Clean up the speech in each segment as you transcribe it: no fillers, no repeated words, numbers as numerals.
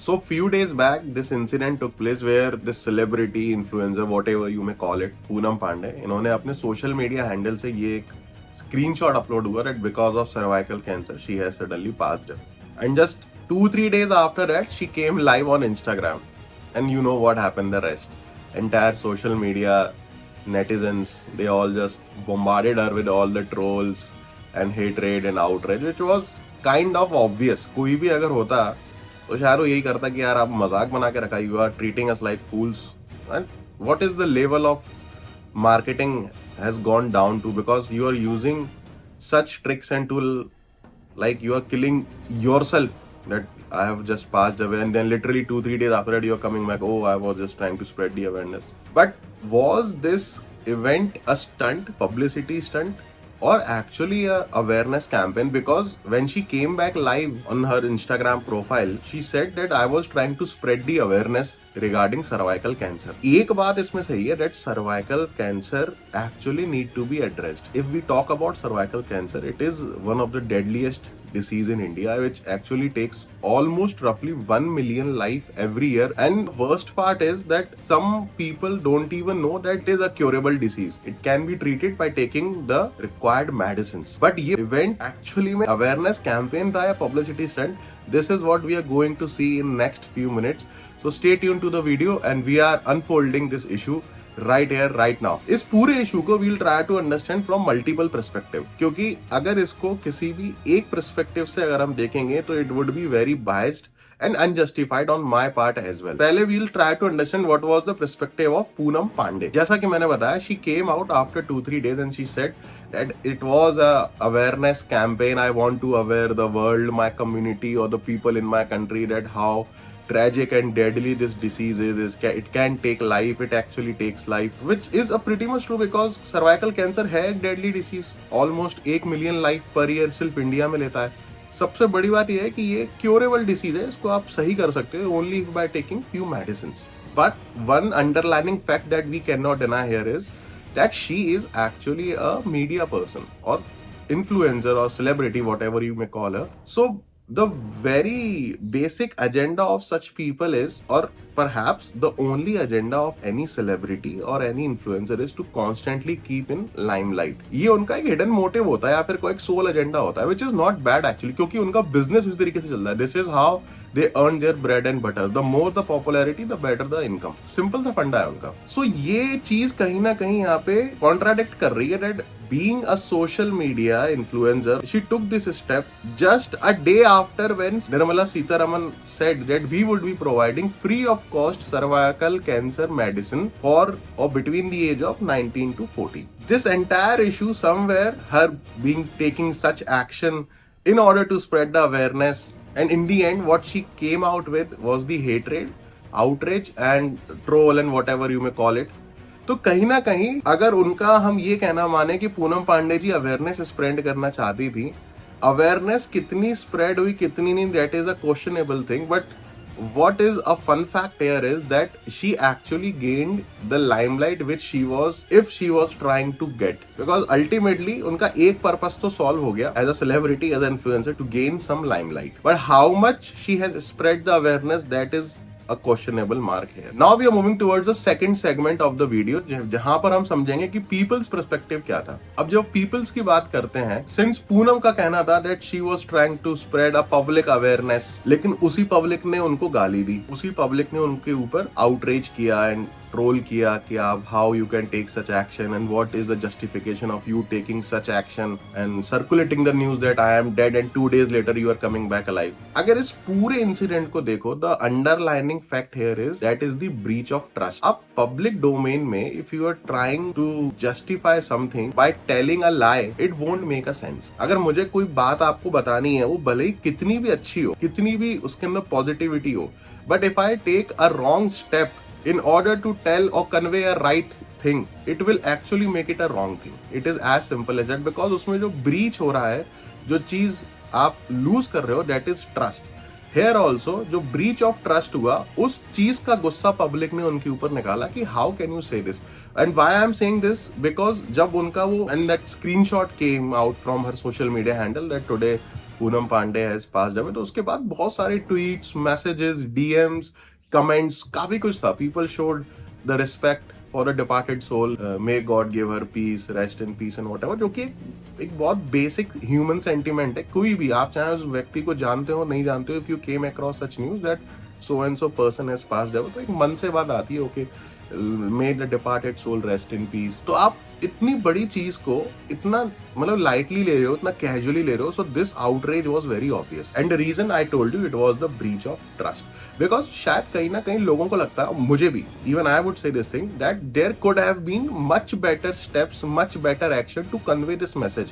So few days back, this incident took place where this celebrity, influencer, whatever you may call it, Poonam Pandey, इन्होंने अपने social media handle से ये एक screenshot upload हुआ that because of cervical cancer she has suddenly passed away. And just 2-3 days after that, she came live on Instagram, and you know what happened the rest. Entire social media netizens, they all just bombarded her with all the trolls and hatred and outrage, which was kind of obvious. कोई भी अगर होता तो शायद वो यही करता कि यार आप मजाक बना के रखा, you are treating us like fools. And what is the level of marketing has gone down to, because you are using such tricks and tool, like you are killing yourself, that I have just passed away, and then literally 2-3 days after that you are coming back, oh I was just trying to spread the awareness. But was this event a stunt, publicity stunt, or actually a awareness campaign? Because when she came back live on her Instagram profile, she said that I was trying to spread the awareness regarding cervical cancer. एक बात इसमें सही है, that cervical cancer actually need to be addressed. If we talk about cervical cancer, it is one of the deadliest disease in India, which actually takes almost roughly 1 million life every year. And the worst part is that some people don't even know that it is a curable disease. It can be treated by taking the required medicines. But ये event actually में awareness campaign था या publicity stunt? This is what we are going to see in next few minutes. So stay tuned to the video, and we are unfolding this issue right here, right now. इस पूरे issue को we'll try to understand from multiple perspective, क्योंकि अगर इसको किसी भी एक perspective से अगर हम देखेंगे तो it would be very biased and unjustified on my part as well. पहले we'll try to understand what was the perspective of Poonam Pandey. जैसा कि मैंने बताया, she came out after 2-3 days and she said that it was a awareness campaign. I want to aware the world, my community, or the people in my country that how tragic and deadly this disease is. It can take life, it actually takes life, which is a pretty much true, because cervical cancer है एक deadly disease. Almost 1 million life per year सिर्फ India में लेता है. सबसे बड़ी बात यह है कि ये curable disease है, इसको आप सही कर सकते हो only by taking few medicines. But one underlying fact that we cannot deny here is that she is actually a media person or influencer or celebrity, whatever you may call her. So the very basic agenda of such people is, or perhaps the only agenda of any celebrity or any influencer, is to constantly keep in limelight. ये उनका एक hidden motive होता है या फिर कोई एक sole agenda होता है, which is not bad actually, क्योंकि उनका business उस तरीके से चलता है. This is how they earn their bread and butter. The more the popularity, the better the income. Simple सा फंडा है उनका. So ये चीज कहीं ना कहीं यहाँ पे contradict कर रही है that being a social media influencer, she took this step just a day after when Nirmala Sitharaman said that we would be providing free of cost cervical cancer medicine for or between the age of 19 to 40. This entire issue, somewhere her being taking such action in order to spread the awareness, and in the end what she came out with was the hatred, outrage and troll and whatever you may call it. तो कहीं ना कहीं अगर उनका हम ये कहना माने कि पूनम पांडे जी अवेयरनेस स्प्रेड करना चाहती थी, अवेयरनेस कितनी स्प्रेड हुई कितनी नहीं, that is a questionable thing. But what is a fun fact here is that she actually gained the limelight which she was, if she was trying to get, because ultimately उनका एक purpose तो solve हो गया as a celebrity, as an influencer, to gain some limelight. But how much she has spread the awareness, that is a questionable mark here. Now we are moving towards the second segment of the video, जहां पर हम समझेंगे कि people's perspective क्या था. अब जब people's की बात करते हैं, since पूनम का कहना था that she was trying to spread a public awareness, लेकिन उसी public ने उनको गाली दी, उसी public ने उनके ऊपर outrage किया and ट्रोल किया कि आप how you can take such action and what is the justification of you taking such action and circulating the news that I am dead and 2 days later you are coming back alive. अगर इस पूरे incident को देखो, the underlining fact here is that is the breach of trust. अब public domain में if you are trying to justify something by telling a lie, it won't make a sense. अगर मुझे कोई बात आपको बतानी है, वो भले ही कितनी भी अच्छी हो, कितनी भी उसके अंदर पॉजिटिविटी हो, but if I take a wrong step in order to tell or convey a right thing, it will actually make it a wrong thing. It is as simple as that, because उसमें जो breach हो रहा है, जो चीज आप lose कर रहे हो, that is trust. Here also जो breach of trust हुआ, उस चीज का गुस्सा पब्लिक ने उनके ऊपर निकाला कि how can you say this. And why I am saying this, because जब उनका वो and that screenshot came out from her social media handle that today Poonam Pandey has passed away, तो उसके बाद बहुत सारे ट्वीट्स, मैसेजेस, डीएम्स, कमेंट्स, काफी कुछ था. People showed the respect for a departed soul, may God give her peace, rest in peace and whatever, जो कि एक बहुत बेसिक ह्यूमन सेंटिमेंट है. कोई भी, आप चाहे उस व्यक्ति को जानते हो नहीं जानते हो, if you came across such news that so and so person has passed away, तो एक मन से बात आती है, okay may the departed soul rest in peace. तो आप इतनी बड़ी चीज को इतना मतलब लाइटली ले रहे हो, इतना कैजुअली ले रहे हो. So this outrage was very obvious, and the reason I told you, it was the breach of trust. Because शायद कहीं ना कहीं लोगों को लगता है, मुझे भी, even I would say this thing, that there could have been much better steps, much better action to convey this message.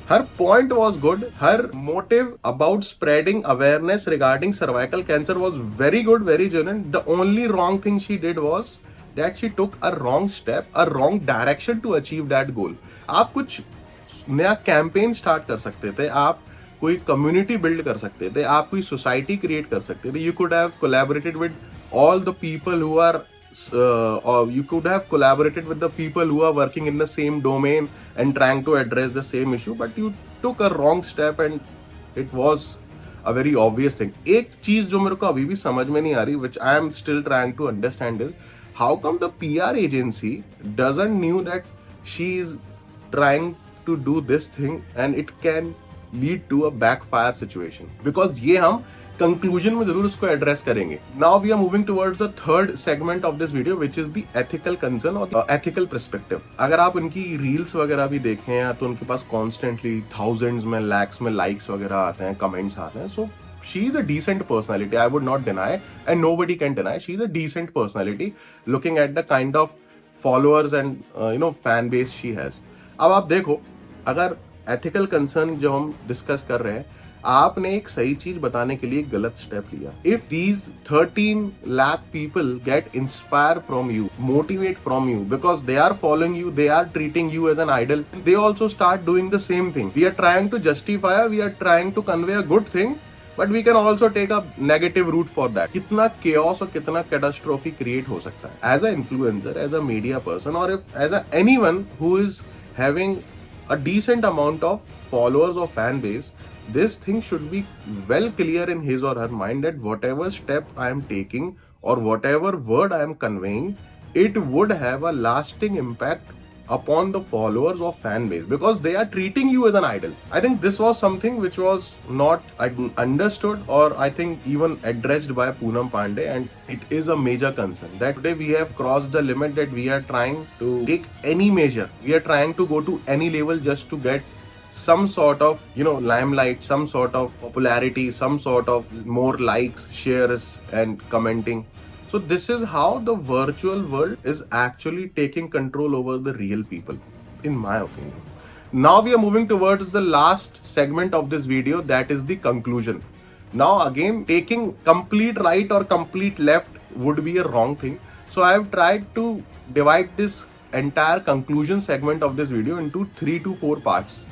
Her point was good. Her motive about spreading awareness regarding cervical cancer was very good, very genuine. The only wrong thing she did was that she took a wrong step, a wrong direction to achieve that goal. आप कुछ नया campaign start कर सकते थे, आप कोई community build कर सकते थे, आप कोई सोसाइटी क्रिएट कर सकते थे. You could have collaborated with all the people who are or you could have collaborated with the people who are working in the same domain and trying to address the same issue, but you took a wrong step and it was a very obvious thing. एक चीज जो मेरे को अभी भी समझ में नहीं आ रही, which I am still trying to understand, is how come the PR agency doesn't knew that she is trying to do this thing and it can lead to a backfire situation. Because ये हम conclusion में जरूर उसको address करेंगे. Now we are moving towards the third segment of this video, which is the ethical concern और ethical perspective. अगर आप उनकी रील्स वगैरह भी देखें तो उनके पास कॉन्स्टेंटली थाउजेंड्स में, लैक्स में लाइक्स वगैरह आते हैं, कमेंट्स आते हैं. So she is a decent personality, I would not deny, and nobody can deny she is a decent personality looking at the kind of followers and fan base she has. अब आप देखो, अगर ethical concern जो हम discuss कर रहे हैं, आपने एक सही चीज बताने के लिए एक गलत स्टेप लिया. If these 13 lakh people get inspire from you, motivate from you, because they are following you, they are treating you as an idol, they also start doing the same thing. We are trying to justify, we are trying to convey a good thing, but we can also take a negative route for that. कितना chaos और कितना catastrophe create हो सकता है as a influencer, as a media person, और if as a anyone who is having a decent amount of followers or fan base, this thing should be well clear in his or her mind that whatever step I am taking or whatever word I am conveying, it would have a lasting impact upon the followers or fan base, because they are treating you as an idol. I think this was something which was not understood or I think even addressed by Poonam Pandey, and it is a major concern that today we have crossed the limit that we are trying to take any measure, we are trying to go to any level just to get some sort of limelight, some sort of popularity, some sort of more likes, shares and commenting. So this is how the virtual world is actually taking control over the real people, in my opinion. Now we are moving towards the last segment of this video, that is the conclusion. Now again, taking complete right or complete left would be a wrong thing. So I have tried to divide this entire conclusion segment of this video into 3 to 4 parts.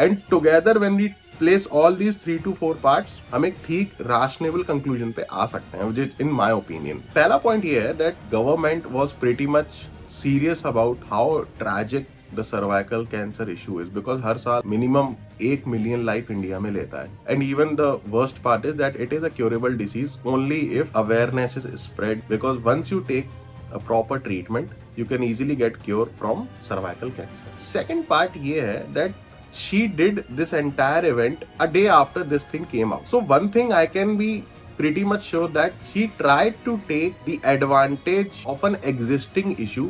And together when we place all these 3 to 4 parts, हम एक ठीक rational conclusion पे आ सकते हैं, which is in my opinion. पहला point ये है that government was pretty much serious about how tragic the cervical cancer issue is, because हर साल minimum 1 million life इंडिया में लेता है. And even the worst part is that it is a curable disease only if awareness is spread, because once you take a proper treatment, you can easily get cure from cervical cancer. Second part ये है that she did this entire event a day after this thing came out. So one thing I can be pretty much sure that she tried to take the advantage of an existing issue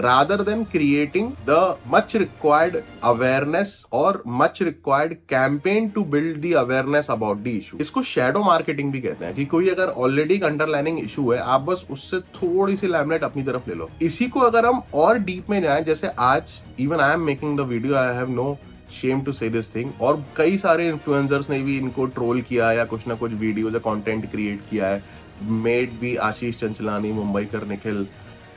rather than creating the much required awareness or much required campaign to build the awareness about the issue. इसको shadow marketing भी कहते हैं, कि कोई अगर already underlying issue है, आप बस उससे थोड़ी सी limelight अपनी तरफ ले लो. इसी को अगर हम और deep में जाएं, जैसे आज even I am making the video, I have no shame to say this thing, और कई सारे इन्फ्लुएंसर्स ने भी इनको ट्रोल किया या कुछ ना कुछ वीडियोज या कंटेंट क्रिएट किया है, मेड भी आशीष चंचलानी, मुंबईकर निखिल,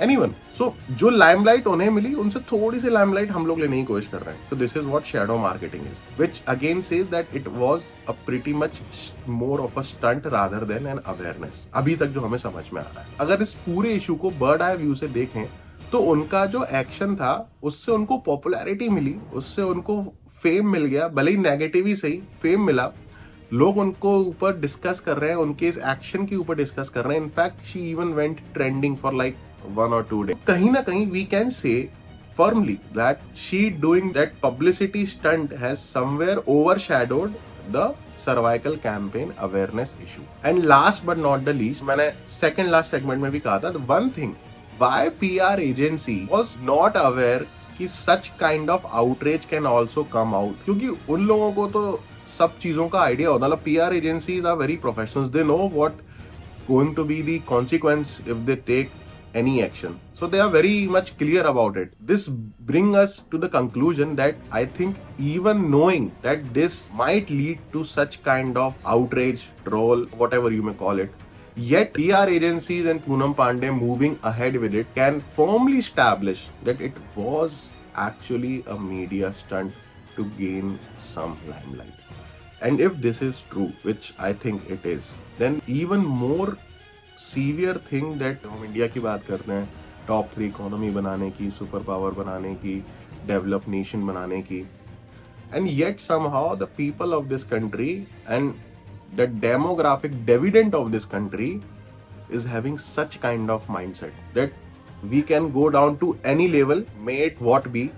एनीवन. सो जो लाइमलाइट उन्हें मिली, उनसे थोड़ी सी लाइमलाइट हम लोग लेने की कोशिश कर रहे हैं. तो this is what shadow marketing is, which again says that it was a pretty much more of a stunt rather than an awareness, अभी तक जो हमें समझ में आ रहा है. अगर इस पूरे इशू को बर्ड आई व्यू से देखें तो उनका जो एक्शन था, उससे उनको पॉपुलैरिटी मिली, उससे उनको फेम मिल गया, भले ही नेगेटिव ही सही, फेम मिला. लोग उनको ऊपर डिस्कस कर रहे हैं, उनके इस एक्शन के ऊपर डिस्कस कर रहे हैं. In fact she even went trending for like 1 or 2 days. कहीं ना कहीं we can say firmly that she doing that publicity stunt has somewhere overshadowed the cervical campaign awareness issue. And last but not the least, मैंने second last segment में भी कहा था, the one thing why PR agency was not aware कि such kind of outrage can also come out, क्योंकि उन लोगों को तो सब चीजों का आइडिया होता है. PR agencies are very professionals, they know what going to be the consequence if they take any action. So they are very much clear about it. This brings us to the conclusion that I think even knowing that this might lead to such kind of outrage, troll, whatever you may call it, yet PR agencies and Poonam Pandey moving ahead with it can firmly establish that it was actually a media stunt to gain some limelight. And if this is true, which I think it is, then even more severe thing that हम India की बात करते हैं, top 3 economy बनाने की, super power बनाने की, develop nation बनाने की, and yet somehow the people of this country and the demographic dividend of this country is having such kind of mindset that we can go down to any level, may it what be,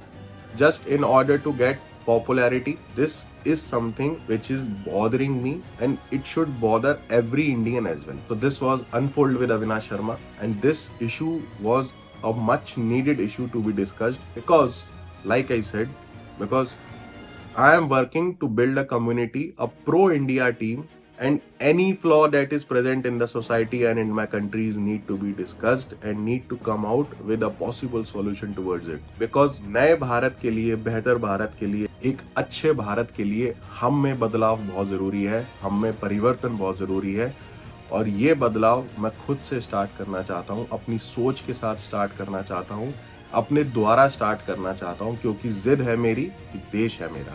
just in order to get popularity. This is something which is bothering me and it should bother every Indian as well. So this was Unfold with Avinash Sharma, and this issue was a much needed issue to be discussed because, like I said, because I am working to build a community, a pro-India team, and any flaw that is present in the society and in my countries need to be discussed and need to come out with a possible solution towards it. Because नए भारत के लिए, बेहतर भारत के लिए, एक अच्छे भारत के लिए हम में बदलाव बहुत जरूरी है, हम में परिवर्तन बहुत जरूरी है. और ये बदलाव मैं खुद से स्टार्ट करना चाहता हूँ, अपनी सोच के साथ स्टार्ट करना चाहता हूँ, अपने द्वारा स्टार्ट करना चाहता हूँ, क्योंकि जिद है मेरी कि देश है मेरा.